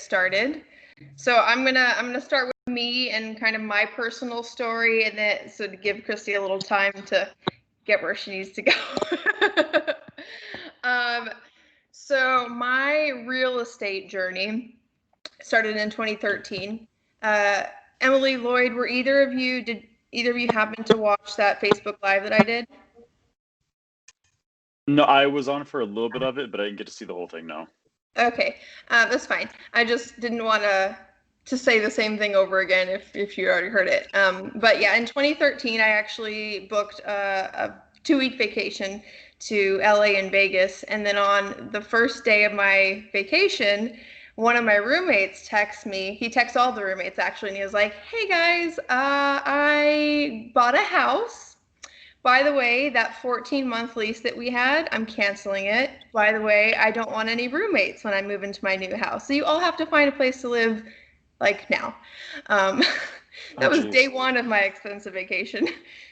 started. So I'm gonna start with me and kind of my personal story, and then so to give Kristie a little time to get where she needs to go. So my real estate journey started in 2013. Emily, Lloyd, did either of you happen to watch that Facebook Live that I did? No, I was on for a little bit of it, but I didn't get to see the whole thing, no. Okay, that's fine. I just didn't want to say the same thing over again if you already heard it. But yeah, in 2013, I actually booked a 2-week vacation to LA and Vegas. And then on the first day of my vacation, one of my roommates texts me. He texts all the roommates actually, and he was like, "Hey guys, I bought a house. By the way, that 14-month lease that we had, I'm canceling it. By the way, I don't want any roommates when I move into my new house. So you all have to find a place to live like now." That was day one of my expensive vacation.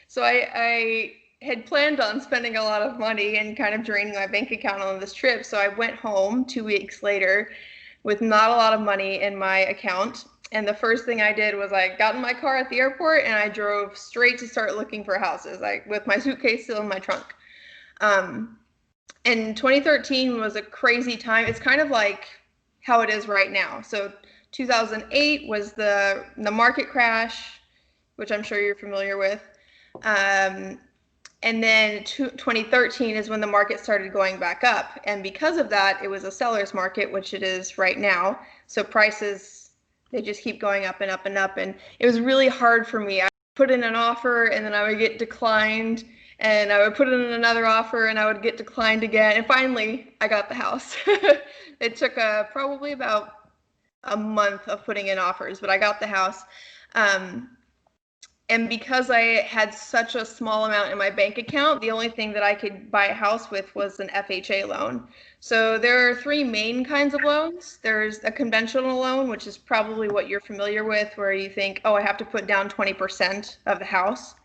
So I had planned on spending a lot of money and kind of draining my bank account on this trip. So I went home 2 weeks later with not a lot of money in my account. And the first thing I did was I got in my car at the airport and I drove straight to start looking for houses, with my suitcase still in my trunk. And 2013 was a crazy time. It's kind of like how it is right now. So 2008 was the market crash, which I'm sure you're familiar with. And then 2013 is when the market started going back up. And because of that, it was a seller's market, which it is right now. So prices, they just keep going up and up and up. And it was really hard for me. I put in an offer and then I would get declined. And I would put in another offer and I would get declined again. And finally, I got the house. It took probably about a month of putting in offers, but I got the house. And because I had such a small amount in my bank account, the only thing that I could buy a house with was an FHA loan. So there are 3 main kinds of loans. There's a conventional loan, which is probably what you're familiar with, where you think, oh, I have to put down 20% of the house.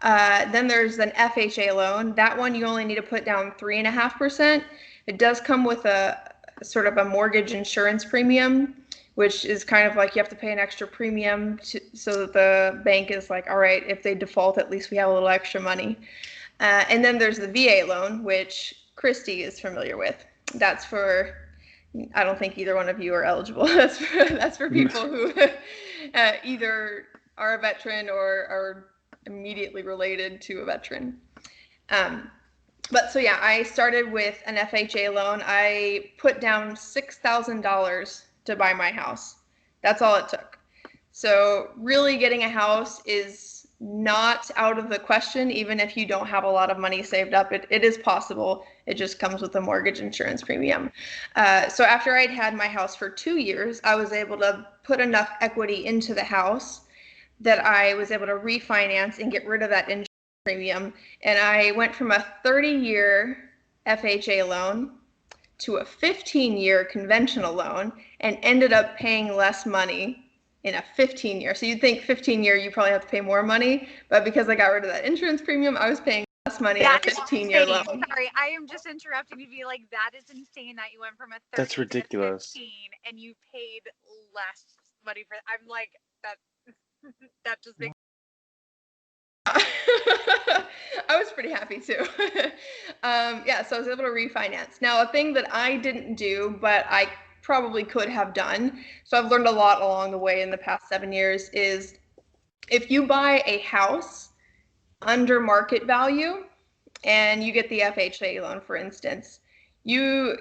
Then there's an FHA loan. That one you only need to put down 3.5%. It does come with a sort of a mortgage insurance premium, which is kind of like you have to pay an extra premium so that the bank is like, all right, if they default, at least we have a little extra money. And then there's the VA loan, which Kristie is familiar with. That's for, I don't think either one of you are eligible. That's for people who either are a veteran or are immediately related to a veteran. But so yeah, I started with an FHA loan. I put down $6,000 to buy my house. That's all it took. So really getting a house is not out of the question, even if you don't have a lot of money saved up. It is possible. It just comes with a mortgage insurance premium. So after I'd had my house for 2 years, I was able to put enough equity into the house that I was able to refinance and get rid of that insurance premium. And I went from a 30-year FHA loan to a 15-year conventional loan and ended up paying less money in a 15-year. So you'd think 15-year, you probably have to pay more money, but because I got rid of that insurance premium, I was paying less money on a 15-year loan. Sorry, I am just interrupting to be like, that is insane that you went from a 30 That's ridiculous. to 15 and you paid less money for. I'm like, that just makes. I was pretty happy too. Yeah, so I was able to refinance. Now, a thing that I didn't do, but I probably could have done, so I've learned a lot along the way in the past 7 years, is if you buy a house under market value and you get the FHA loan, for instance, you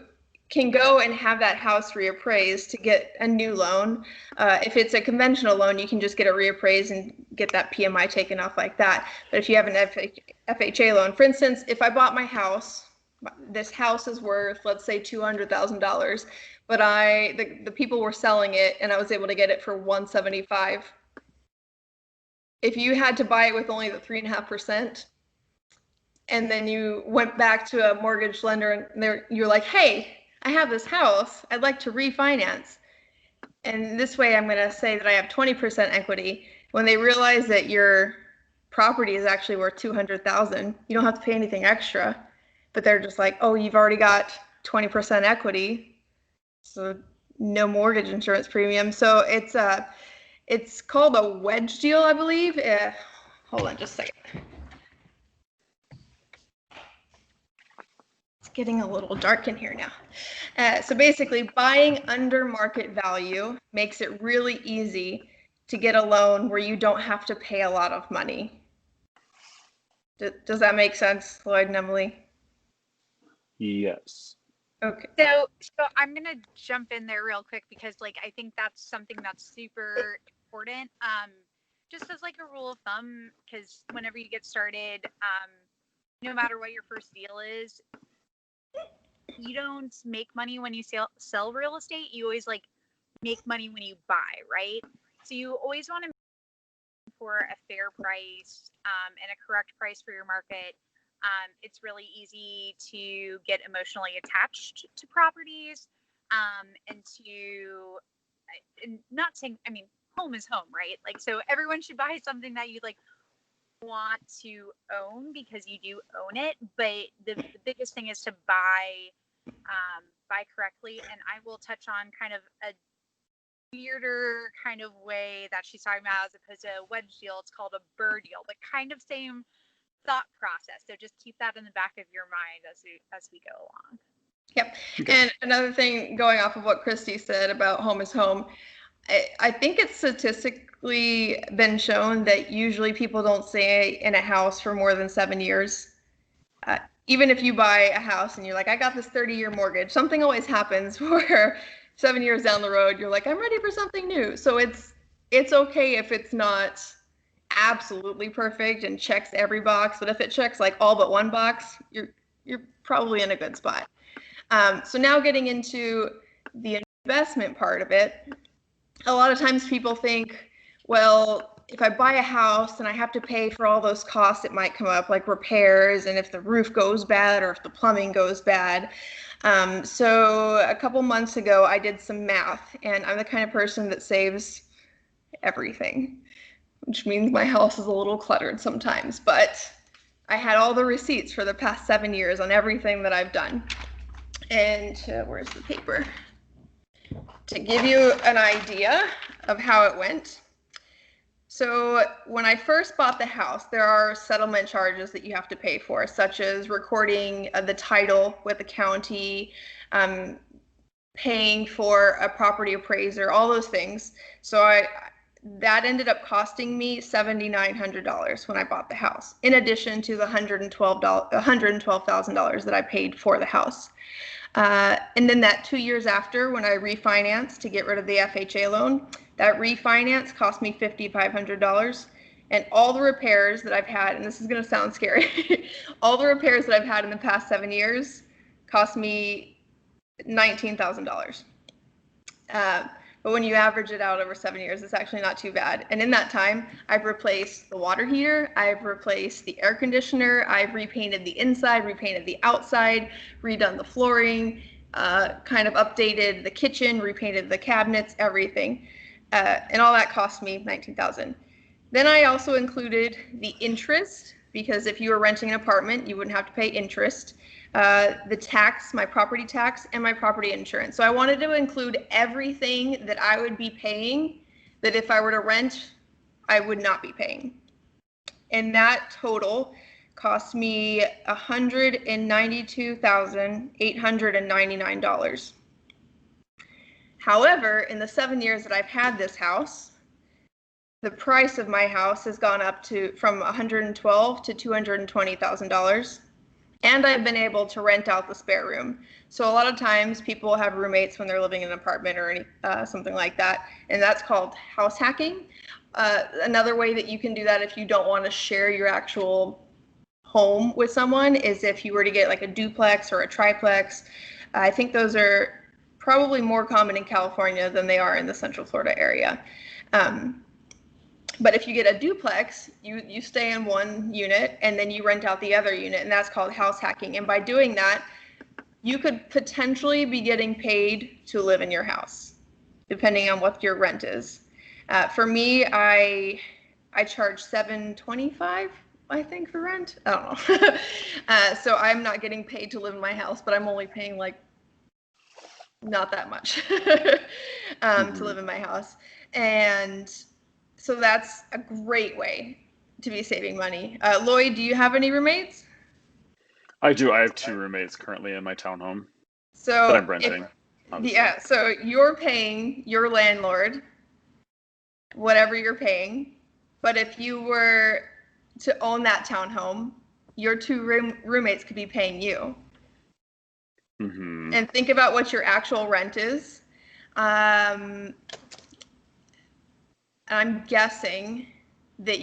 can go and have that house reappraised to get a new loan. If it's a conventional loan, you can just get it reappraised and get that PMI taken off like that. But if you have an FHA loan, for instance, if I bought my house, this house is worth, let's say, $200,000, but the people were selling it and I was able to get it for $175,000. If you had to buy it with only the 3.5%, and then you went back to a mortgage lender and you're like, hey, I have this house, I'd like to refinance. And this way I'm going to say that I have 20% equity. When they realize that your property is actually worth $200,000, you don't have to pay anything extra. But they're just like, oh, you've already got 20% equity. So no mortgage insurance premium. So it's called a wedge deal, I believe. Hold on just a second. It's getting a little dark in here now. So basically, buying under market value makes it really easy to get a loan where you don't have to pay a lot of money. Does that make sense, Lloyd and Emily? Yes. Okay. So I'm gonna jump in there real quick because like I think that's something that's super important. Just as like a rule of thumb, because whenever you get started, no matter what your first deal is, you don't make money when you sell real estate. You always like make money when you buy, right? So you always want to for a fair price and a correct price for your market. It's really easy to get emotionally attached to properties and to not saying, I mean, home is home, right? Like, so everyone should buy something that you like want to own because you do own it. But the biggest thing is to buy correctly. And I will touch on kind of a weirder kind of way that she's talking about as opposed to a wedge deal. It's called a burr deal, but kind of same thought process. So just keep that in the back of your mind as we go along. Yep. Okay. And another thing, going off of what Kristie said about home is home, I think it's statistically been shown that usually people don't stay in a house for more than 7 years. Even if you buy a house and you're like, I got this 30-year mortgage, something always happens where 7 years down the road, you're like, I'm ready for something new. So it's okay if it's not absolutely perfect and checks every box, but if it checks like all but one box, you're probably in a good spot. So now getting into the investment part of it, a lot of times people think, well, if I buy a house and I have to pay for all those costs, it might come up like repairs and if the roof goes bad or if the plumbing goes bad. So a couple months ago, I did some math, and I'm the kind of person that saves everything, which means my house is a little cluttered sometimes, but I had all the receipts for the past 7 years on everything that I've done. And where's the paper? To give you an idea of how it went. So when I first bought the house, there are settlement charges that you have to pay for, such as recording the title with the county, paying for a property appraiser, all those things. So that ended up costing me $7,900 when I bought the house, in addition to the $112,000 that I paid for the house. And then that 2 years after, when I refinanced to get rid of the FHA loan, that refinance cost me $5,500. And all the repairs that I've had, and this is going to sound scary, all the repairs that I've had in the past 7 years cost me $19,000. But when you average it out over 7 years, it's actually not too bad. And in that time, I've replaced the water heater, I've replaced the air conditioner, I've repainted the inside, repainted the outside, redone the flooring, kind of updated the kitchen, repainted the cabinets, everything. And all that cost me $19,000. Then I also included the interest, because if you were renting an apartment, you wouldn't have to pay interest. The tax, my property tax, and my property insurance. So I wanted to include everything that I would be paying that if I were to rent, I would not be paying. And that total cost me $192,899. However, in the 7 years that I've had this house, the price of my house has gone up from $112,000 to $220,000. And I've been able to rent out the spare room. So a lot of times people have roommates when they're living in an apartment or something like that, and that's called house hacking. Another way that you can do that if you don't want to share your actual home with someone is if you were to get like a duplex or a triplex. I think those are probably more common in California than they are in the Central Florida area. But if you get a duplex, you stay in one unit and then you rent out the other unit, and that's called house hacking. And by doing that, you could potentially be getting paid to live in your house, depending on what your rent is. For me, I charge $725, I think, for rent. I don't know. So I'm not getting paid to live in my house, but I'm only paying like not that much to live in my house. And so that's a great way to be saving money. Lloyd, do you have any roommates? I do. I have 2 roommates currently in my townhome So that I'm renting. yeah, so you're paying your landlord whatever you're paying, but if you were to own that townhome, your 2 roommates could be paying you. Mm-hmm. And think about what your actual rent is. I'm guessing that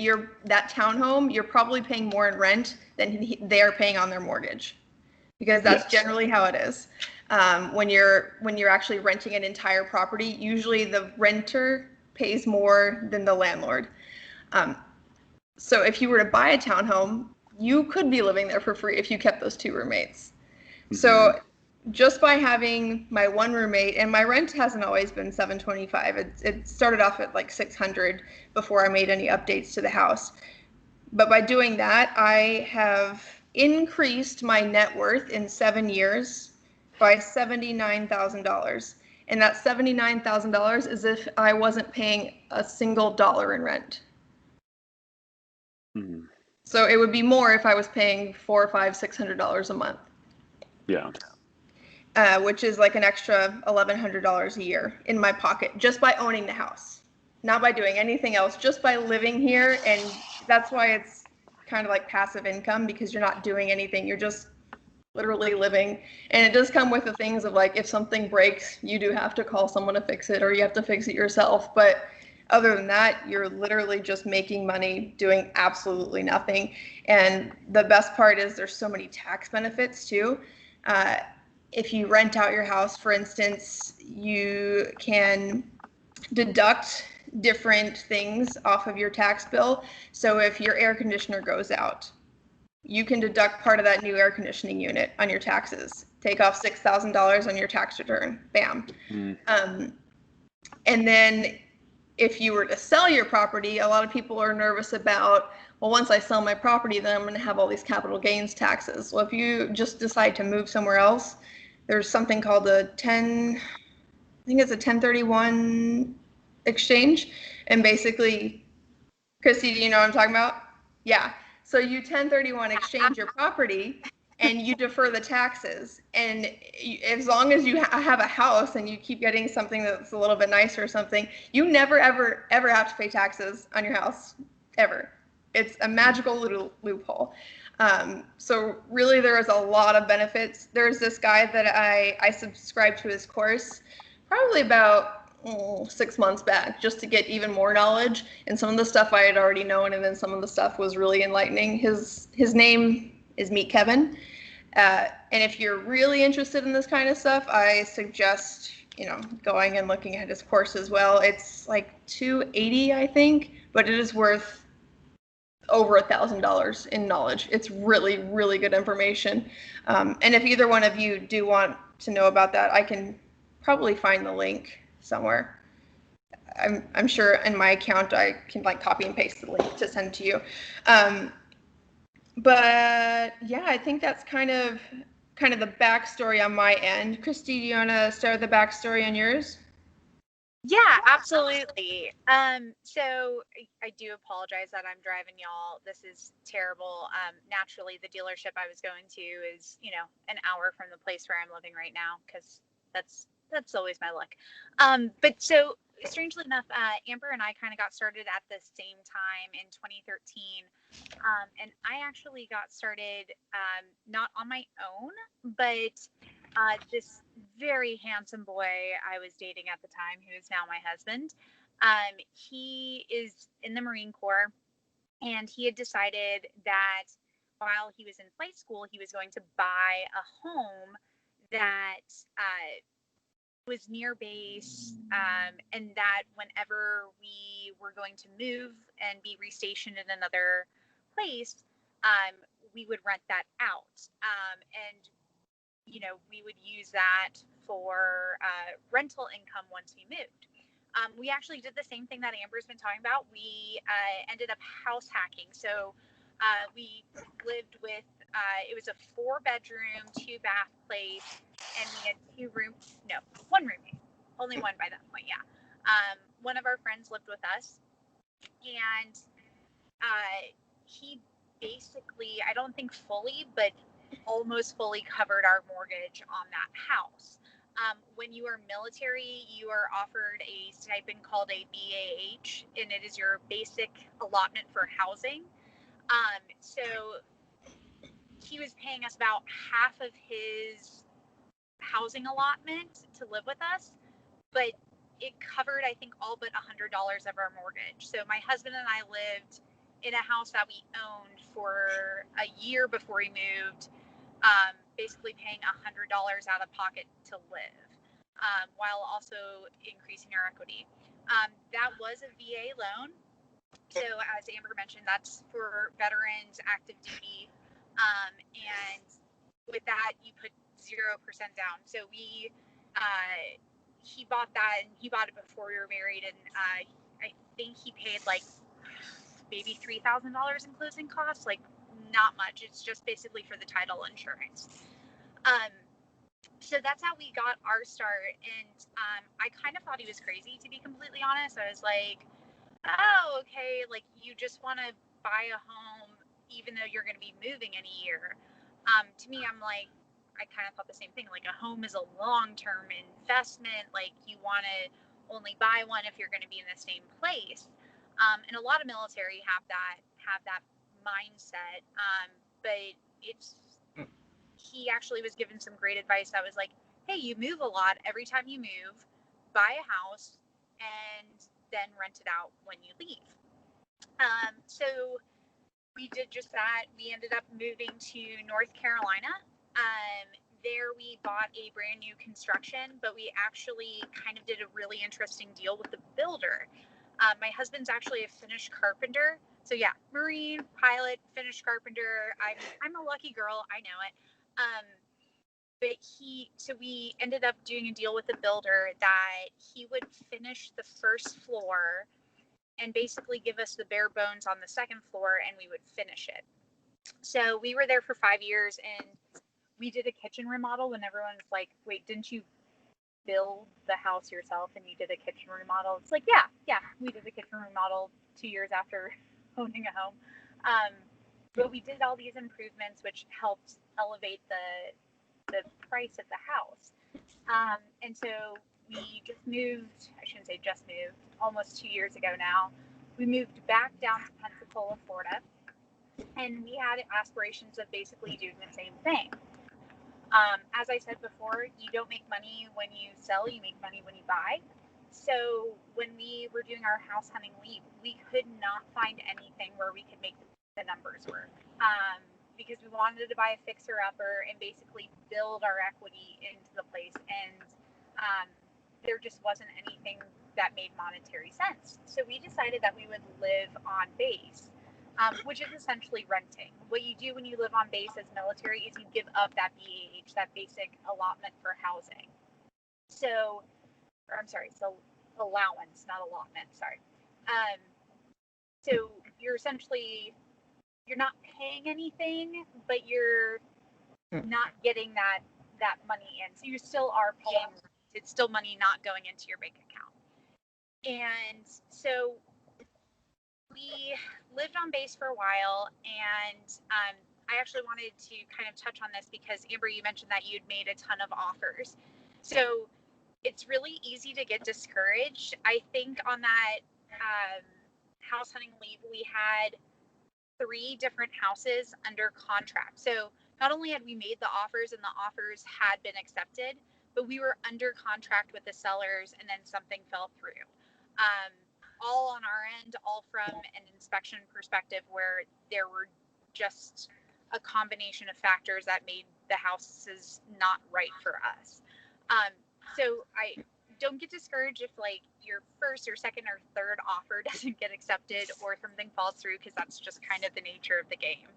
that townhome, you're probably paying more in rent than they're paying on their mortgage, because that's generally how it is. When you're actually renting an entire property, usually the renter pays more than the landlord. So if you were to buy a townhome, you could be living there for free if you kept those 2 roommates. Mm-hmm. So just by having my 1 roommate, and my rent hasn't always been $725. It started off at like $600 before I made any updates to the house. But by doing that, I have increased my net worth in 7 years by $79,000. And that $79,000 is if I wasn't paying a single dollar in rent. Mm-hmm. So it would be more if I was paying $400, $500, $600 a month. Yeah. Which is like an extra $1,100 a year in my pocket just by owning the house, not by doing anything else, just by living here. And that's why it's kind of like passive income, because you're not doing anything. You're just literally living. And it does come with the things of like, if something breaks, you do have to call someone to fix it, or you have to fix it yourself. But other than that, you're literally just making money doing absolutely nothing. And the best part is there's so many tax benefits too. If you rent out your house, for instance, you can deduct different things off of your tax bill. So if your air conditioner goes out, you can deduct part of that new air conditioning unit on your taxes. Take off $6,000 on your tax return. Bam. Mm-hmm. And then if you were to sell your property, a lot of people are nervous about, well, once I sell my property, then I'm going to have all these capital gains taxes. Well, if you just decide to move somewhere else, there's something called I think it's a 1031 exchange. And basically, Kristie, do you know what I'm talking about? Yeah. So you 1031 exchange your property and you defer the taxes. And as long as you have a house and you keep getting something that's a little bit nicer or something, you never, ever, ever have to pay taxes on your house, ever. It's a magical little loophole. So really there is a lot of benefits. There's this guy that I subscribed to his course probably about 6 months back, just to get even more knowledge. And some of the stuff I had already known, and then some of the stuff was really enlightening. His name is Meet Kevin. And if you're really interested in this kind of stuff, I suggest, going and looking at his course as well. It's like $280, I think, but it is worth over $1,000 in knowledge. It's really, really good information. And if either one of you do want to know about that, I can probably find the link somewhere. I'm sure in my account I can like copy and paste the link to send to you. But yeah, I think that's kind of the backstory on my end. Kristie, do you want to start the backstory on yours? Yeah, absolutely. So I do apologize that I'm driving y'all. This is terrible. Naturally, the dealership I was going to is, an hour from the place where I'm living right now, because that's always my luck. But so strangely enough, Amber and I kind of got started at the same time in 2013. And I actually got started not on my own, but this very handsome boy I was dating at the time, who is now my husband, he is in the Marine Corps, and he had decided that while he was in flight school, he was going to buy a home that was near base, and that whenever we were going to move and be restationed in another place, we would rent that out. And we would use that for rental income once we moved. We actually did the same thing that Amber's been talking about. We ended up house hacking. So we lived with, it was a 4-bedroom, 2-bath place and we had one roommate, only one by that point. Yeah. One of our friends lived with us, and he basically, I don't think fully, but almost fully covered our mortgage on that house. When you are military, you are offered a stipend called a BAH, and it is your basic allotment for housing. So he was paying us about half of his housing allotment to live with us, but it covered, I think, all but $100 of our mortgage. So my husband and I lived in a house that we owned for a year before we moved, basically paying $100 out of pocket to live, while also increasing our equity. That was a VA loan. So as Amber mentioned, that's for veterans, active duty, and with that you put 0% down. So he bought that, and he bought it before we were married, and I think he paid like maybe $3,000 in closing costs, like not much. It's just basically for the title insurance. So that's how we got our start, and I kind of thought he was crazy, to be completely honest. I was like, oh, okay, like you just want to buy a home even though you're going to be moving in a year. To me, I'm like, I kind of thought the same thing. Like, a home is a long-term investment. Like, you want to only buy one if you're going to be in the same place. And a lot of military have that mindset. But he actually was given some great advice that was like, hey, you move a lot. Every time you move, buy a house and then rent it out when you leave. So we did just that. We ended up moving to North Carolina. There we bought a brand new construction, but we actually kind of did a really interesting deal with the builder. My husband's actually a Finnish carpenter. So yeah, Marine, pilot, Finnish carpenter. I'm a lucky girl. I know it. So we ended up doing a deal with the builder that he would finish the first floor and basically give us the bare bones on the second floor, and we would finish it. So we were there for 5 years, and we did a kitchen remodel when everyone's like, wait, didn't you build the house yourself and you did a kitchen remodel? It's like, yeah, we did a kitchen remodel 2 years after owning a home. But we did all these improvements, which helped elevate the price of the house. And so we just moved, I shouldn't say just moved, almost 2 years ago now. We moved back down to Pensacola, Florida, and we had aspirations of basically doing the same thing. As I said before, you don't make money when you sell, you make money when you buy. So when we were doing our house hunting leap, we could not find anything where we could make the numbers work. Because we wanted to buy a fixer-upper and basically build our equity into the place, and there just wasn't anything that made monetary sense. So we decided that we would live on base, which is essentially renting. What you do when you live on base as military is you give up that BAH, that basic allotment for housing. So allowance, not allotment, sorry. So you're not paying anything, but you're not getting that money in. So you still are paying. It's still money not going into your bank account. And so we lived on base for a while, and I actually wanted to kind of touch on this because, Amber, you mentioned that you'd made a ton of offers. So it's really easy to get discouraged. I think on that house hunting leave, we had 3 different houses under contract. So not only had we made the offers and the offers had been accepted, but we were under contract with the sellers, and then something fell through. All on our end, all from an inspection perspective, where there were just a combination of factors that made the houses not right for us. So I don't get discouraged if like your first or second or third offer doesn't get accepted or something falls through, because that's just kind of the nature of the game.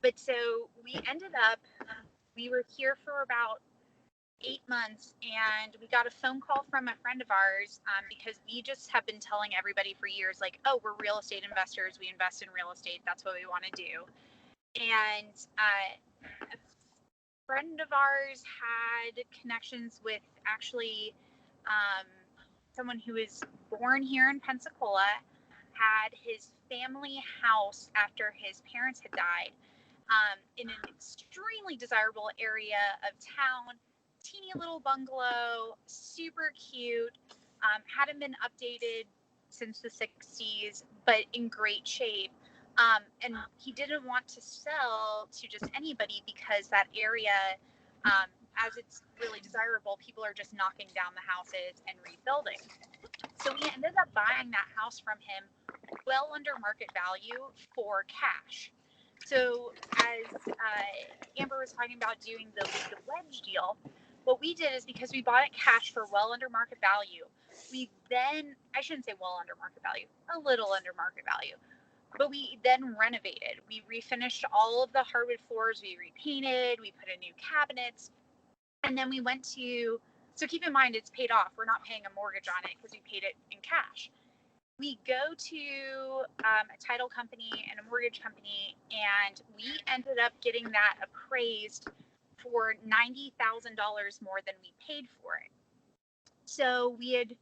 But so we ended up, we were here for about 8 months, and we got a phone call from a friend of ours, because we just have been telling everybody for years, like, oh, we're real estate investors. We invest in real estate. That's what we want to do. And friend of ours had connections with actually someone who was born here in Pensacola, had his family house after his parents had died in an extremely desirable area of town, teeny little bungalow, super cute, hadn't been updated since the 60s, but in great shape. And he didn't want to sell to just anybody because that area, as it's really desirable, people are just knocking down the houses and rebuilding. So we ended up buying that house from him well under market value for cash. So as Amber was talking about doing the wedge deal, what we did is because we bought it cash for well under market value, we then, I shouldn't say well under market value, a little under market value, but we then renovated. We refinished all of the hardwood floors, we repainted, we put in new cabinets, and then we went to, so keep in mind it's paid off. We're not paying a mortgage on it because we paid it in cash. We go to a title company and a mortgage company, and we ended up getting that appraised for $90,000 more than we paid for it. So we had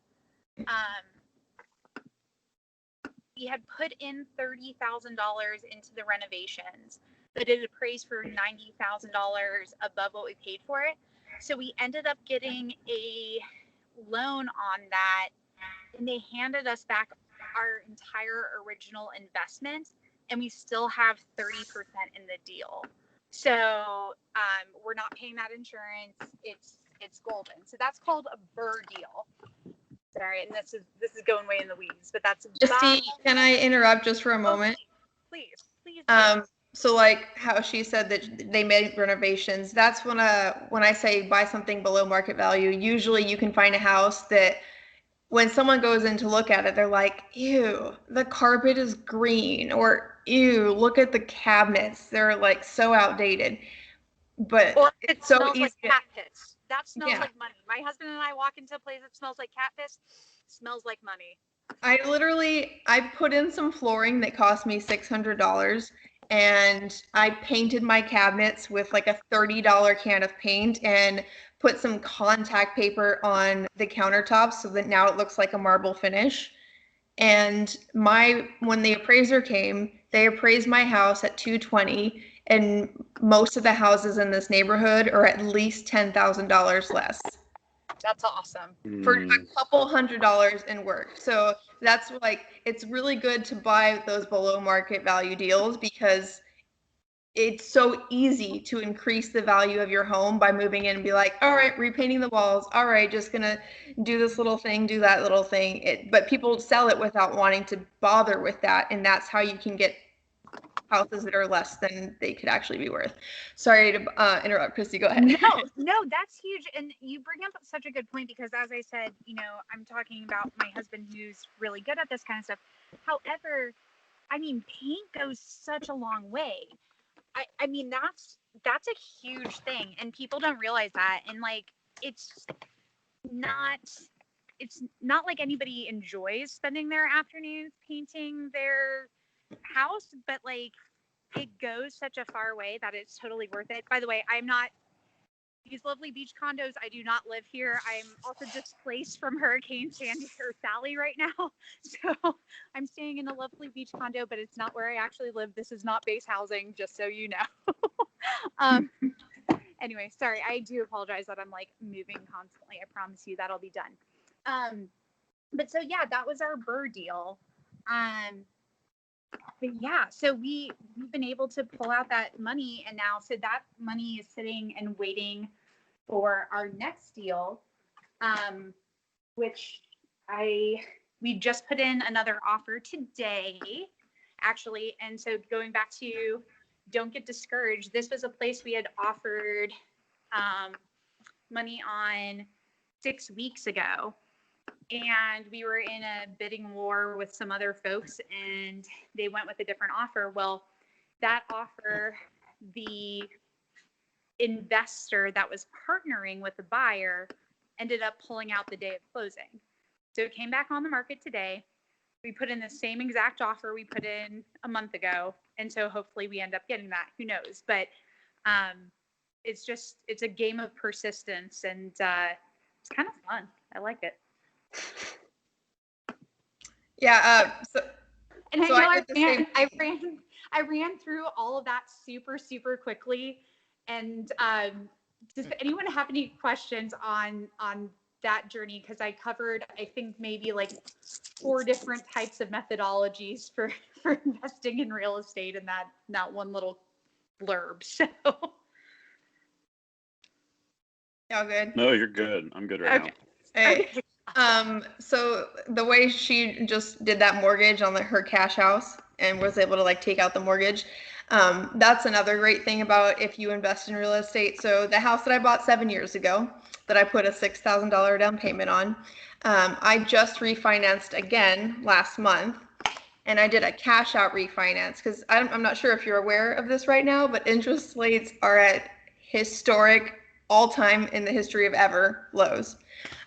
put in $30,000 into the renovations, but it appraised for $90,000 above what we paid for it. So we ended up getting a loan on that, and they handed us back our entire original investment, and we still have 30% in the deal. So we're not paying that insurance. It's golden. So that's called a Burr deal. Sorry, and this is going way in the weeds, but that's Kristie, can I interrupt just for a moment? Please. So like how she said that they made renovations, that's when I say buy something below market value, usually you can find a house that when someone goes in to look at it, they're like, ew, the carpet is green, or ew, look at the cabinets. They're like so outdated. But or it's it so smells easy. like cat piss. That smells Yeah. like money. My husband and I walk into a place that smells like cat piss, smells like money. I put in some flooring that cost me $600, and I painted my cabinets with like a $30 can of paint and put some contact paper on the countertops so that now it looks like a marble finish. And when the appraiser came, they appraised my house at $220, and most of the houses in this neighborhood are at least $10,000 less. That's awesome. For a couple $100 in work. So that's like, it's really good to buy those below market value deals because it's so easy to increase the value of your home by moving in and be like, all right, repainting the walls. All right, just gonna do this little thing, do that little thing. But people sell it without wanting to bother with that. And that's how you can get houses that are less than they could actually be worth. Sorry to interrupt, Kristie, go ahead. No, that's huge. And you bring up such a good point because as I said, I'm talking about my husband who's really good at this kind of stuff. However, I mean, paint goes such a long way. I mean, that's a huge thing, and people don't realize that. And like, it's not like anybody enjoys spending their afternoons painting their house, but like, it goes such a far way that it's totally worth it. By the way, I'm not these lovely beach condos. I do not live here. I'm also displaced from Hurricane Sandy or Sally right now. So I'm staying in a lovely beach condo, but it's not where I actually live. This is not base housing, just so you know. Anyway, sorry. I do apologize that I'm like moving constantly. I promise you that'll be done. But so yeah, that was our Burr deal. But yeah, so we've been able to pull out that money, and now so that money is sitting and waiting for our next deal, which we just put in another offer today, actually. And so going back to don't get discouraged, this was a place we had offered money on 6 weeks ago. And we were in a bidding war with some other folks, and they went with a different offer. Well, that offer, the investor that was partnering with the buyer ended up pulling out the day of closing. So it came back on the market today. We put in the same exact offer we put in a month ago. And so hopefully we end up getting that. Who knows? But it's a game of persistence, and it's kind of fun. I like it. Yeah. And I So know I did the same I ran through all of that super quickly. And does anyone have any questions on that journey? Because I covered, I think, maybe like 4 different types of methodologies for investing in real estate in that one little blurb. So Y'all good? No, you're good. I'm good right okay. Hey, Okay. so the way she just did that mortgage on her cash house and was able to like take out the mortgage, that's another great thing about if you invest in real estate. So the house that I bought 7 years ago that I put a $6,000 down payment on, I just refinanced again last month, and I did a cash out refinance because I'm not sure if you're aware of this right now, but interest rates are at historic all time in the history of ever lows.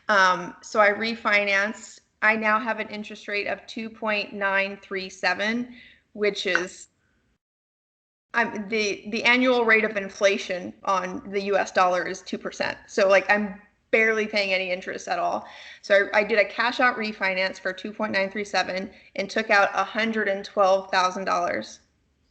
So I refinanced. I now have an interest rate of 2.937, which is the annual rate of inflation on the US dollar is 2%. So like I'm barely paying any interest at all. So I did a cash out refinance for 2.937 and took out $112,000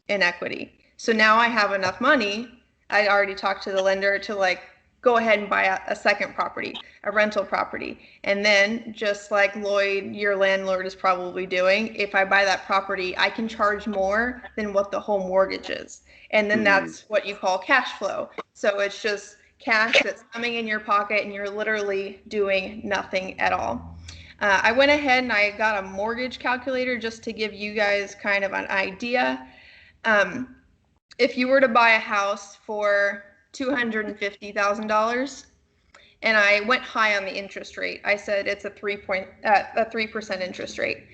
in equity. So now I have enough money. I already talked to the lender to like go ahead and buy a second property, a rental property. And then just like Lloyd, your landlord is probably doing, if I buy that property, I can charge more than what the whole mortgage is. And then that's what you call cash flow. So it's just cash that's coming in your pocket and you're literally doing nothing at all. I went ahead and I got a mortgage calculator just to give you guys kind of an idea. If you were to buy a house for $250,000, and I went high on the interest rate, I said it's a 3% interest rate.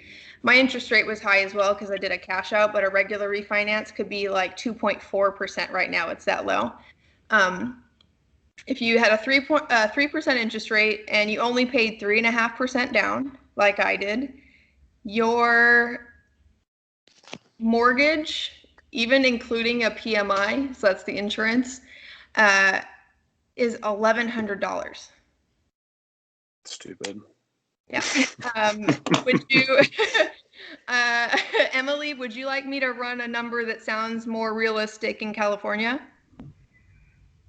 My interest rate was high as well because I did a cash out, but a regular refinance could be like 2.4% right now. It's that low. If you had a 3% interest rate and you only paid 3.5% down, like I did, your mortgage, even including a PMI, so that's the insurance, is $1,100. Stupid. Yeah. Would you, Emily, would you like me to run a number that sounds more realistic in California?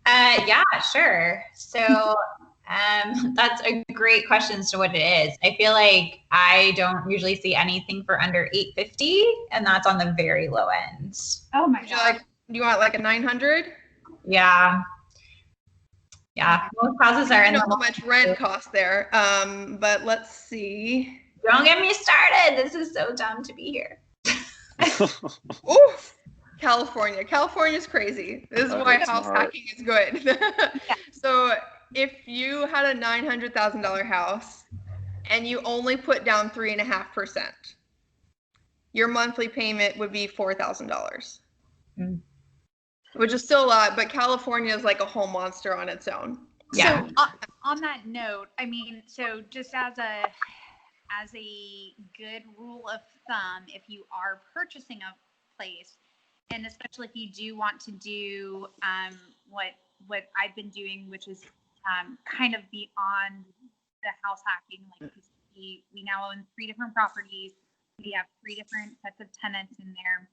Yeah, sure. So that's a great question as to what it is. I feel like I don't usually see anything for under 850, and that's on the very low end. Oh my God. Do you want like a 900? Yeah. Yeah, most houses are I in know the how much rent costs there, but let's see. Don't get me started. This is so dumb to be here. Ooh, California. California's crazy. This is why house hacking is good. So if you had a $900,000 house and you only put down 3.5%, your monthly payment would be $4,000. Which is still a lot, but California is like a whole monster on its own. Yeah. So on that note, I mean, so just as a good rule of thumb, if you are purchasing a place, and especially if you do want to do what I've been doing, which is kind of beyond the house hacking, like we now own 3 different properties. We have 3 different sets of tenants in there.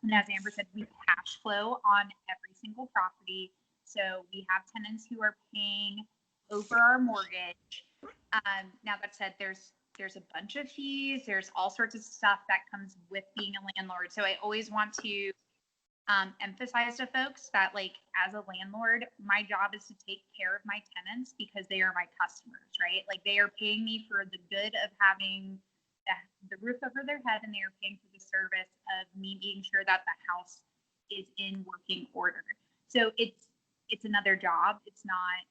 And as Amber said, we cash flow on every single property. So we have tenants who are paying over our mortgage. Now that said, there's a bunch of fees. There's all sorts of stuff that comes with being a landlord. So I always want to emphasize to folks that, like, as a landlord, my job is to take care of my tenants because they are my customers, right? Like, they are paying me for the good of having the roof over their head, and they are paying for the service of me being sure that the house is in working order. So it's another job. It's not,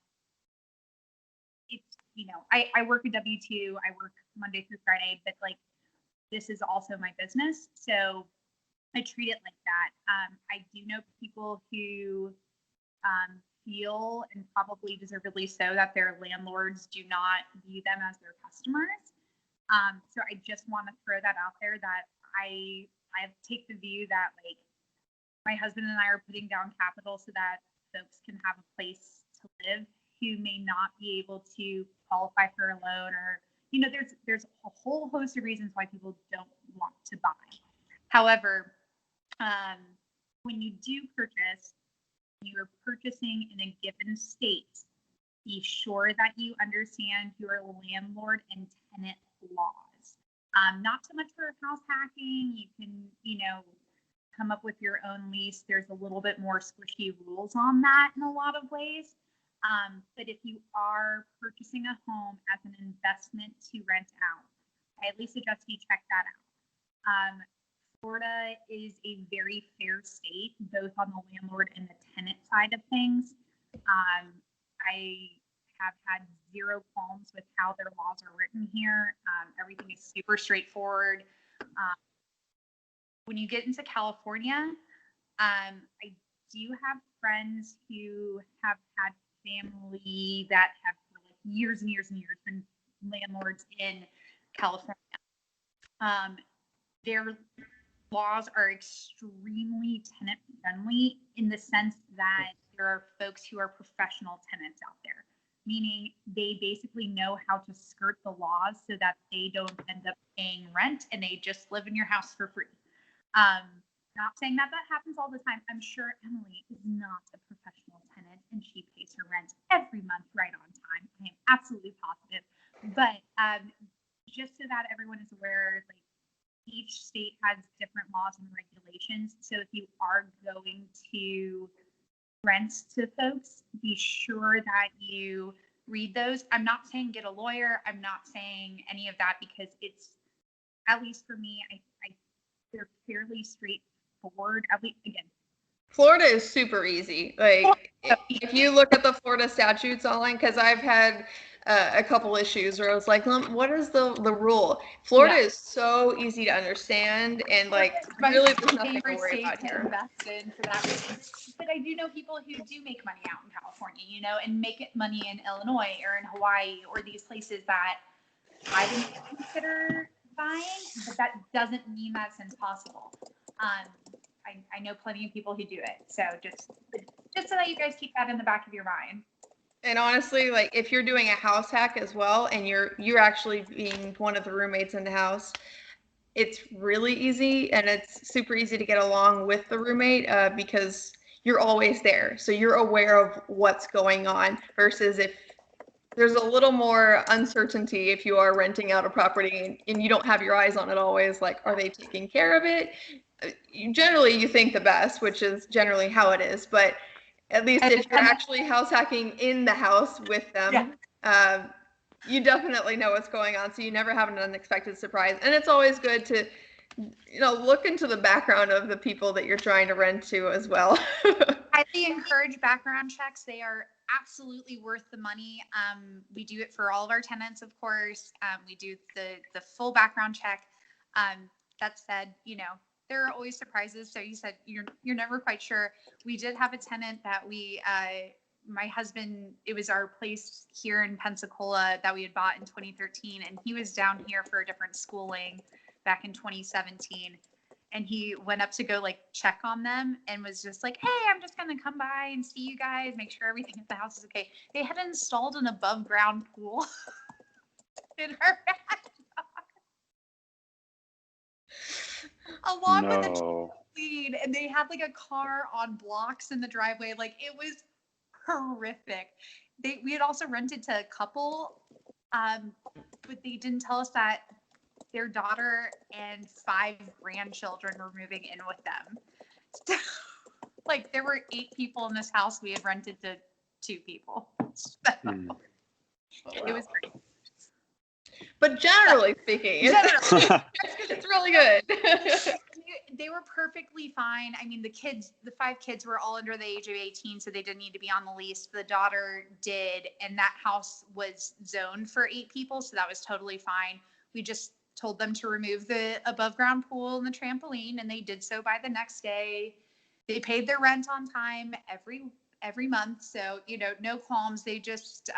I work a W-2, I work Monday through Friday, but like, this is also my business. So I treat it like that. I do know people who feel, and probably deservedly so, that their landlords do not view them as their customers. So I just want to throw that out there, that I take the view that, like, my husband and I are putting down capital so that folks can have a place to live who may not be able to qualify for a loan, or there's a whole host of reasons why people don't want to buy. However, when you do purchase, you are purchasing in a given state, be sure that you understand your landlord and tenant laws. Not so much for house hacking. You can, come up with your own lease. There's a little bit more squishy rules on that in a lot of ways. But if you are purchasing a home as an investment to rent out, I at least suggest you check that out. Florida is a very fair state, both on the landlord and the tenant side of things. I have had zero qualms with how their laws are written here. Everything is super straightforward. When you get into California, I do have friends who have had family that have for like years and years and years been landlords in California. Their laws are extremely tenant friendly in the sense that there are folks who are professional tenants out there, meaning they basically know how to skirt the laws so that they don't end up paying rent and they just live in your house for free. Not saying that happens all the time. I'm sure Emily is not a professional tenant and she pays her rent every month right on time. I am absolutely positive. But just so that everyone is aware, like, each state has different laws and regulations. So if you are going to rent to folks, be sure that you read those. I'm not saying get a lawyer. I'm not saying any of that, because it's, at least for me, they're fairly straightforward. At least, again, Florida is super easy. Like, if you look at the Florida statutes online, because I've had a couple issues where I was like, what is the rule? Florida is so easy to understand, and like really there's nothing to worry about here. Invest in for that reason. But I do know people who do make money out in California, and make it money in Illinois or in Hawaii or these places that I didn't consider buying, but that doesn't mean that's impossible. I know plenty of people who do it. So just so that you guys keep that in the back of your mind. And honestly, like, if you're doing a house hack as well, and you're actually being one of the roommates in the house, it's really easy, and it's super easy to get along with the roommate because you're always there. So you're aware of what's going on, versus if there's a little more uncertainty if you are renting out a property and you don't have your eyes on it always, like, are they taking care of it? You think the best, which is generally how it is, but at least if you're actually house hacking in the house with them, you definitely know what's going on, so you never have an unexpected surprise. And it's always good to, look into the background of the people that you're trying to rent to as well. Highly encourage background checks. They are absolutely worth the money. We do it for all of our tenants, of course. We do the full background check. That said, there are always surprises. So you said you're never quite sure. We did have a tenant that my husband, it was our place here in Pensacola that we had bought in 2013, and he was down here for a different schooling back in 2017. And he went up to go check on them and was just like, hey, I'm just going to come by and see you guys, make sure everything at the house is okay. They had installed an above ground pool in our backyard. Along with a trampoline, and they had a car on blocks in the driveway. It was horrific. We had also rented to a couple, but they didn't tell us that their daughter and 5 grandchildren were moving in with them. So, there were 8 people in this house. We had rented to 2 people. So, it was great. But generally speaking, it's really good. They were perfectly fine. I mean, the 5 kids were all under the age of 18, so they didn't need to be on the lease. The daughter did, and that house was zoned for 8 people, so that was totally fine. We just told them to remove the above ground pool and the trampoline, and they did so by the next day. They paid their rent on time every month, so no qualms. They just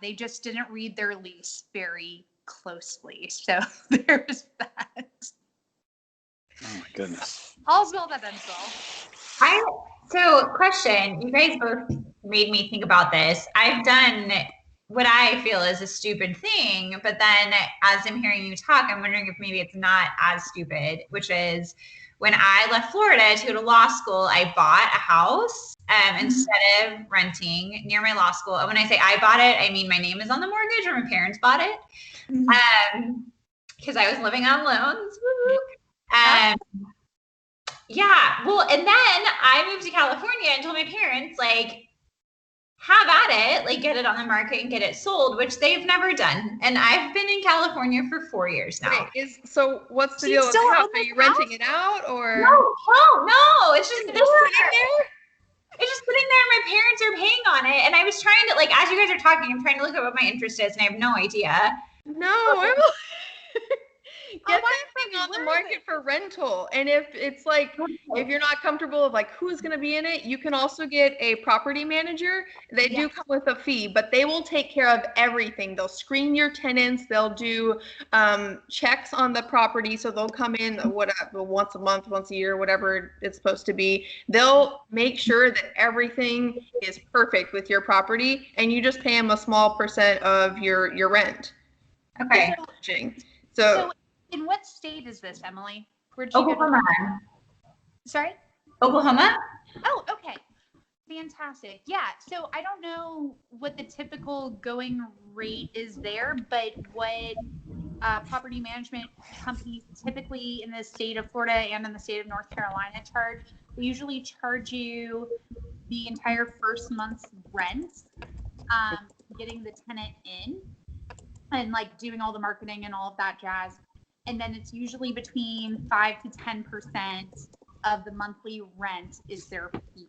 they just didn't read their lease very closely, so there's that. Oh my goodness. All's well that ends well. So, question, you guys both made me think about this. I've done what I feel is a stupid thing, but then as I'm hearing you talk, I'm wondering if maybe it's not as stupid, which is when I left Florida to go to law school, I bought a house instead of renting near my law school. And when I say I bought it, I mean my name is on the mortgage or my parents bought it. Because I was living on loans. Yeah, well, and then I moved to California and told my parents, like, have at it, like, get it on the market and get it sold, which they've never done. And I've been in California for 4 years now. Wait, so what's the Do you deal with the still house? own Are this you renting it out or? No, it's just It's just sitting there? It's just sitting there. My parents are paying on it, and I was trying to, like, as you guys are talking, I'm trying to look at what my interest is, and I have no idea. No, get that thing on the market for rental. And if it's like, if you're not comfortable with like who's going to be in it, you can also get a property manager. They do come with a fee, but they will take care of everything. They'll screen your tenants. They'll do checks on the property. So they'll come in whatever, once a month, once a year, whatever it's supposed to be. They'll make sure that everything is perfect with your property, and you just pay them a small percent of your rent. Okay. So in what state is this, Emily? Where'd you Oklahoma. go to? Sorry? Oklahoma? Oh, okay. Fantastic. Yeah. So I don't know what the typical going rate is there, but what property management companies typically in the state of Florida and in the state of North Carolina charge, they usually charge you the entire first month's rent, getting the tenant in and like doing all the marketing and all of that jazz. And then it's usually between 5 to 10% of the monthly rent is their fee.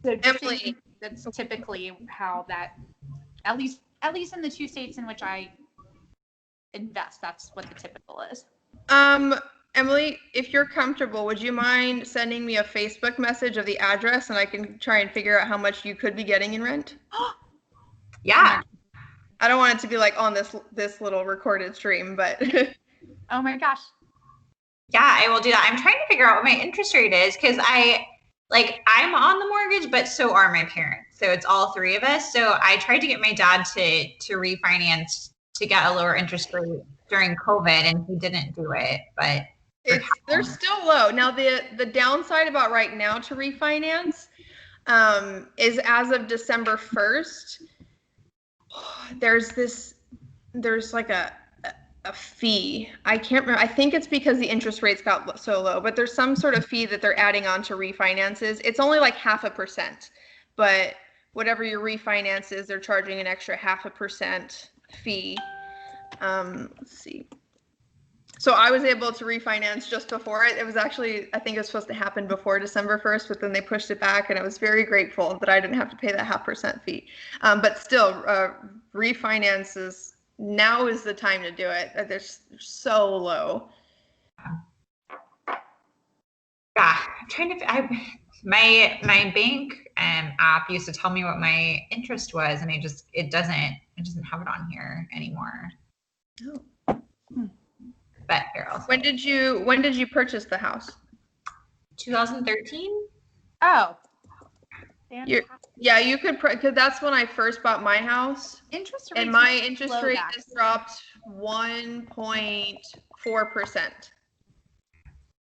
So Emily, that's typically how that, at least in the 2 states in which I invest, that's what the typical is. Emily, if you're comfortable, would you mind sending me a Facebook message of the address, and I can try and figure out how much you could be getting in rent? Yeah. I don't want it to be like on this little recorded stream, but Oh my gosh. Yeah, I will do that. I'm trying to figure out what my interest rate is because I'm on the mortgage, but so are my parents. So it's all three of us. So I tried to get my dad to refinance to get a lower interest rate during COVID, and he didn't do it. But they're still low. Now the downside about right now to refinance is as of December 1st, there's like a fee. I can't remember. I think it's because the interest rates got so low, but there's some sort of fee that they're adding on to refinances. It's only like 0.5%, but whatever your refinance is, they're charging an extra 0.5% fee. Let's see. So I was able to refinance just before it. It was actually, I think it was supposed to happen before December 1st, but then they pushed it back, and I was very grateful that I didn't have to pay that 0.5% fee. But still, refinances, now is the time to do it. They're so low. Yeah, I'm trying to. My bank app used to tell me what my interest was, and it doesn't have it on here anymore. Oh. But here also. When did you purchase the house? 2013. Oh. Yeah, you could, because that's when I first bought my house. Interest rate. And my interest rate has dropped 1.4%.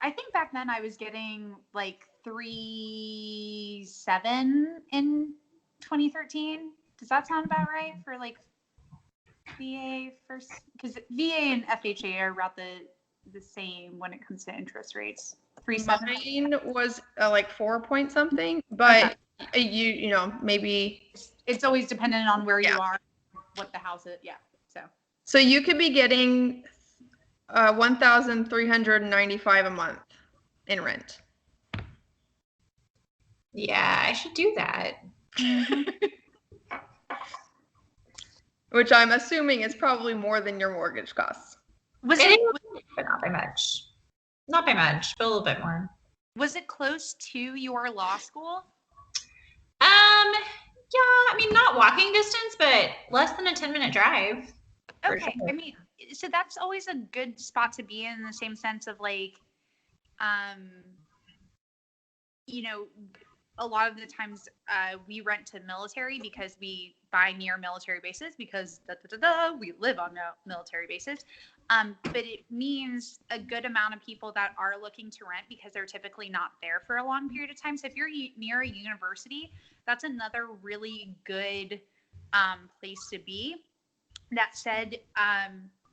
I think back then I was getting like 3.7 in 2013. Does that sound about right for like VA first? Because VA and FHA are about the same when it comes to interest rates. 3.7. Mine was like 4 point something, but okay. you know, maybe it's always dependent on where you are, what the house is. Yeah. So you could be getting $1,395 a month in rent. Yeah, I should do that. Which I'm assuming is probably more than your mortgage costs. But not by much. Not by much, but a little bit more. Was it close to your law school? Yeah, I mean, not walking distance, but less than a 10-minute drive. Okay. Sure. I mean, so that's always a good spot to be in the same sense of like, you know, a lot of the times we rent to military because we buy near military bases because we live on military bases. But it means a good amount of people that are looking to rent because they're typically not there for a long period of time. So if you're near a university, that's another really good place to be. That said,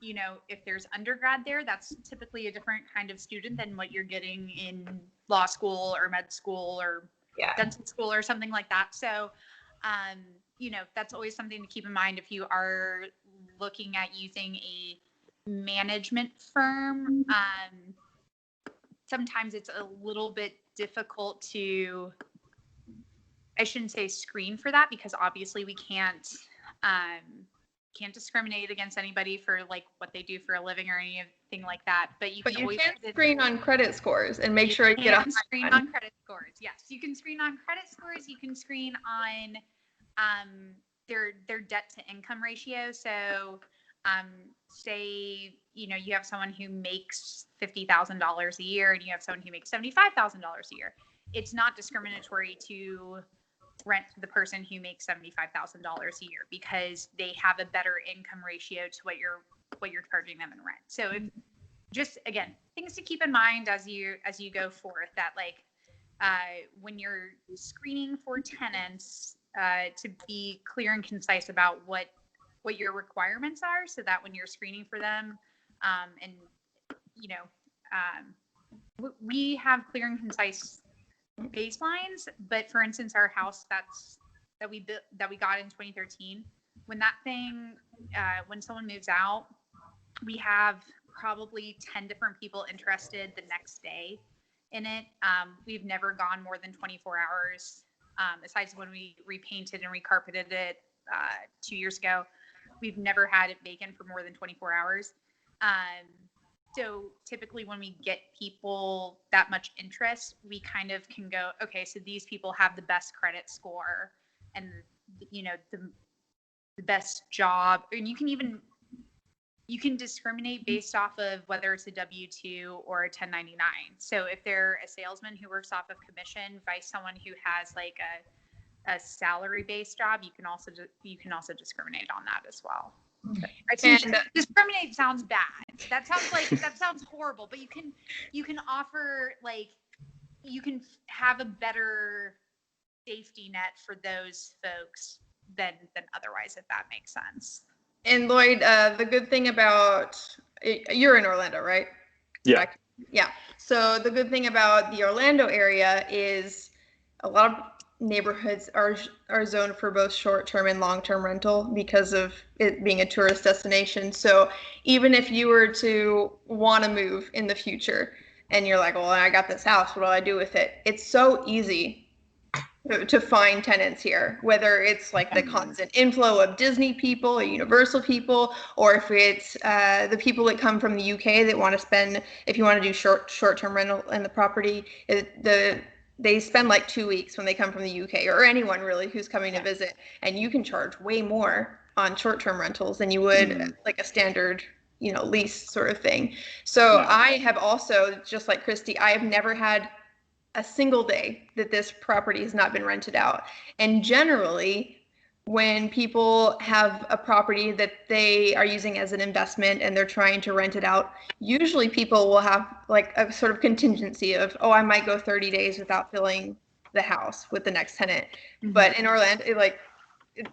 you know, if there's undergrad there, that's typically a different kind of student than what you're getting in law school or med school or dental school or something like that. So, you know, that's always something to keep in mind if you are looking at using a management firm. Sometimes it's a little bit difficult to, I shouldn't say screen for that, because obviously we can't discriminate against anybody for like what they do for a living or anything like that. But you can always screen on credit scores and make sure you get a screen on credit scores. Yes, you can screen on credit scores. You can screen on their debt to income ratio. So say, you know, you have someone who makes $50,000 a year and you have someone who makes $75,000 a year. It's not discriminatory to rent to the person who makes $75,000 a year because they have a better income ratio to what you're charging them in rent. So if, just again, things to keep in mind as you go forth, that like when you're screening for tenants, to be clear and concise about what your requirements are, so that when you're screening for them, and you know, we have clear and concise baselines. But for instance, our house that we got in 2013, when that thing, when someone moves out, we have probably 10 different people interested the next day in it. We've never gone more than 24 hours, besides when we repainted and recarpeted it 2 years ago. We've never had it vacant for more than 24 hours. So typically when we get people that much interest, we kind of can go, okay, so these people have the best credit score and, you know, the best job. And you can discriminate based off of whether it's a W-2 or a 1099. So if they're a salesman who works off of commission by someone who has like a salary-based job, you can also discriminate on that as well. And discriminate sounds bad. That sounds horrible. But you can offer, like, you can have a better safety net for those folks than otherwise, if that makes sense. And Lloyd, the good thing about, you're in Orlando, right? Yeah. Yeah. So the good thing about the Orlando area is a lot of neighborhoods are zoned for both short-term and long-term rental because of it being a tourist destination. So even if you were to want to move in the future and you're like, well, I got this house, what do I do with it? It's so easy to find tenants here, whether it's like the constant inflow of Disney people or Universal people, or if it's the people that come from the UK that want to spend, if you want to do short-term rental in the property, they spend like 2 weeks when they come from the UK, or anyone really who's coming to visit, and you can charge way more on short-term rentals than you would like a standard, you know, lease sort of thing. So I have also, just like Kristie, I have never had a single day that this property has not been rented out. And generally, when people have a property that they are using as an investment and they're trying to rent it out, usually people will have like a sort of contingency of, oh, I might go 30 days without filling the house with the next tenant. Mm-hmm. But in Orlando,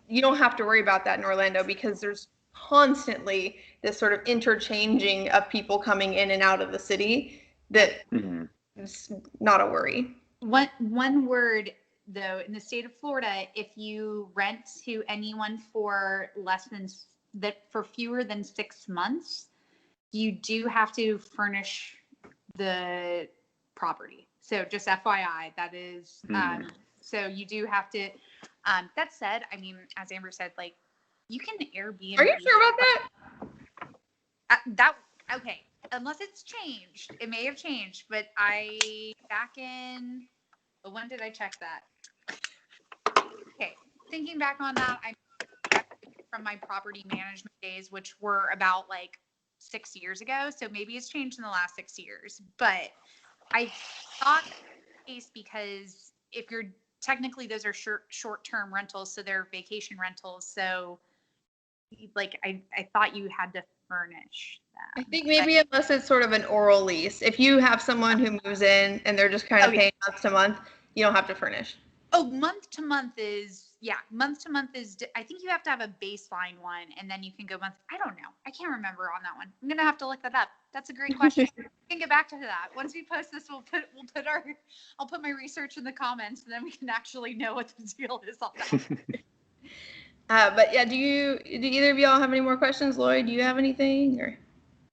you don't have to worry about that in Orlando because there's constantly this sort of interchanging of people coming in and out of the city that it's not a worry. One word though, in the state of Florida, if you rent to anyone for fewer than 6 months, you do have to furnish the property. So just FYI, that is, so you do have to, that said, I mean, as Amber said, like, you can Airbnb. Are you sure about that? Okay. Unless it's changed, it may have changed, but when did I check that? Okay, thinking back on that, I'm from my property management days, which were about like 6 years ago. So maybe it's changed in the last 6 years, but I thought case because if you're technically those are short-term rentals, so they're vacation rentals. So like I thought you had to furnish I them. think maybe unless it's sort of an oral lease. If you have someone who moves in and they're just kind of paying month to month, you don't have to furnish. Oh, month to month is, I think you have to have a baseline one and then you can go month. I don't know. I can't remember on that one. I'm going to have to look that up. That's a great question. We can get back to that. Once we post this, I'll put my research in the comments and then we can actually know what the deal is on that. But yeah, do either of y'all have any more questions? Lloyd, do you have anything or?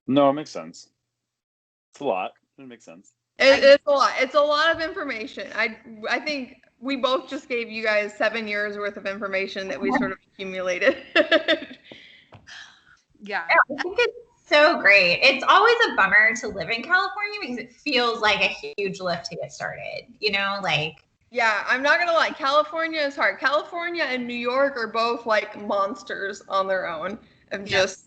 No, it makes sense. It's a lot. It makes sense. It's a lot. It's a lot of information. I think we both just gave you guys 7 years worth of information that we sort of accumulated. Yeah. I think it's so great. It's always a bummer to live in California because it feels like a huge lift to get started. Like. Yeah, I'm not gonna lie. California is hard. California and New York are both like monsters on their own of just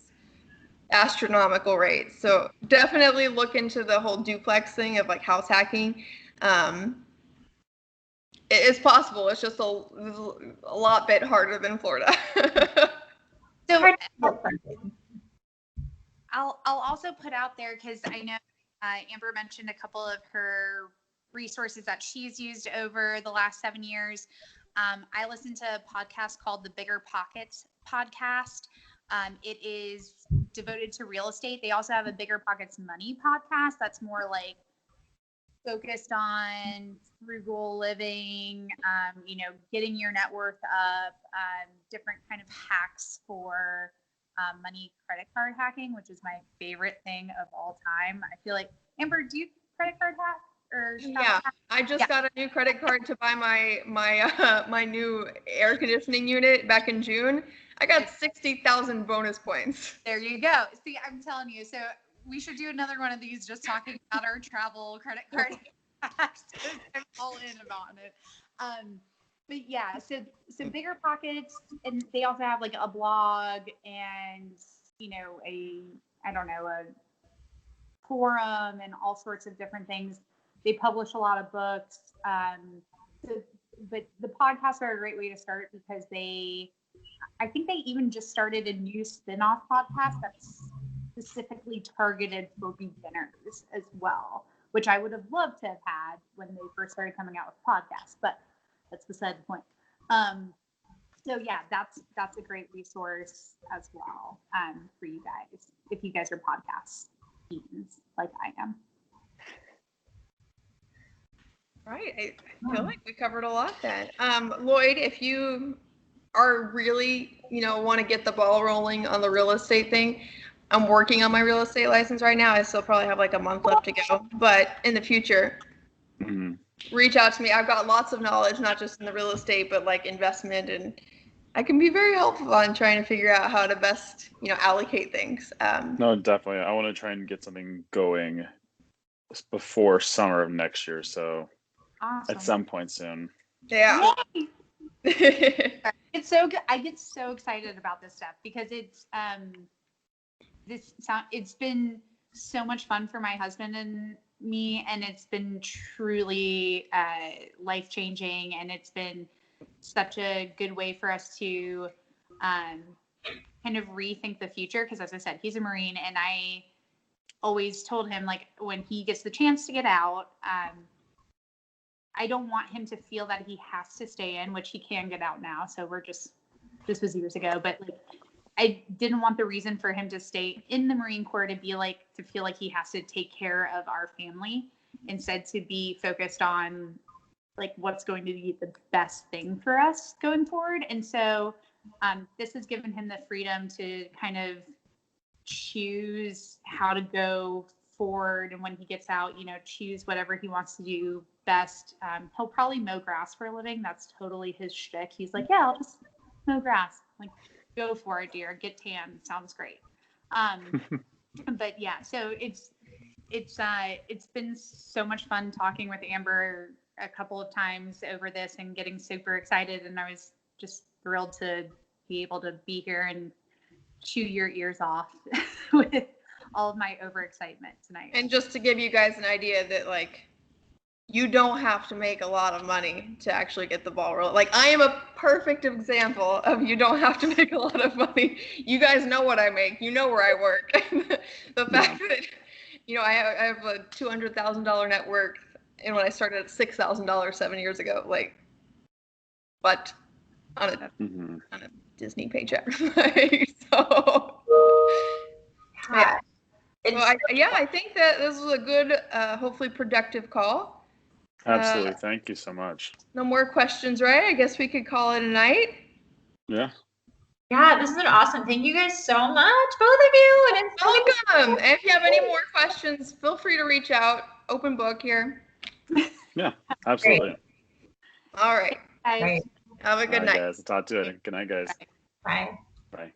astronomical rates. So definitely look into the whole duplex thing of like house hacking. It's possible. It's just a lot bit harder than Florida. So I'll also put out there, because I know Amber mentioned a couple of her resources that she's used over the last 7 years. I listened to a podcast called the Bigger Pockets podcast. It is devoted to real estate. They also have a Bigger Pockets Money podcast that's more like focused on frugal living, getting your net worth up, different kind of hacks for money credit card hacking, which is my favorite thing of all time. I feel like, Amber, do you credit card hack? Yeah, I just got a new credit card to buy my new air conditioning unit back in June. I got 60,000 bonus points. There you go. See, I'm telling you. So we should do another one of these, just talking about our travel credit card hacks. I'm all in about it. But yeah, so Bigger Pockets, and they also have like a blog and a forum and all sorts of different things. They publish a lot of books. But the podcasts are a great way to start because I think they even just started a new spin-off podcast that's specifically targeted for beginners as well, which I would have loved to have had when they first started coming out with podcasts, but that's beside the point. So yeah, that's a great resource as well for you guys, if you guys are podcast fiends like I am. Right. I feel like we covered a lot then. Lloyd, if you are really, want to get the ball rolling on the real estate thing, I'm working on my real estate license right now. I still probably have like a month left to go, but in the future, reach out to me. I've got lots of knowledge, not just in the real estate, but like investment, and I can be very helpful on trying to figure out how to best, allocate things. No, definitely. I want to try and get something going before summer of next year. So Awesome. At some point soon. Yeah. It's so good. I get so excited about this stuff because it's been so much fun for my husband and me, and it's been truly life-changing, and it's been such a good way for us to kind of rethink the future, because as I said, he's a Marine, and I always told him, like, when he gets the chance to get out, I don't want him to feel that he has to stay in, which he can get out now. So this was years ago, but like, I didn't want the reason for him to stay in the Marine Corps to feel like he has to take care of our family, instead to be focused on like what's going to be the best thing for us going forward. And so this has given him the freedom to kind of choose how to go forward, and when he gets out, choose whatever he wants to do best. He'll probably mow grass for a living. That's totally his shtick. He's like, yeah, I'll just mow grass. Like, go for it, dear. Get tan. Sounds great. But yeah, so it's been so much fun talking with Amber a couple of times over this and getting super excited. And I was just thrilled to be able to be here and chew your ears off with all of my overexcitement tonight. And just to give you guys an idea that like you don't have to make a lot of money to actually get the ball rolling. Like, I am a perfect example of you don't have to make a lot of money. You guys know what I make. You know where I work. The fact that, I have a $200,000 net worth, and when I started at $6,000 7 years ago, like, but on a Disney paycheck. So, yeah. So I think that this was a good, hopefully productive call. Absolutely. Thank you so much. No more questions, right? I guess we could call it a night. Yeah. Yeah, this has been awesome. Thank you guys so much, both of you. And it's welcome. And if you have any more questions, feel free to reach out. Open book here. Yeah, absolutely. Great. All right. Guys. Have a good night. Guys. I'll talk to you later. Good night, guys. Bye. Bye.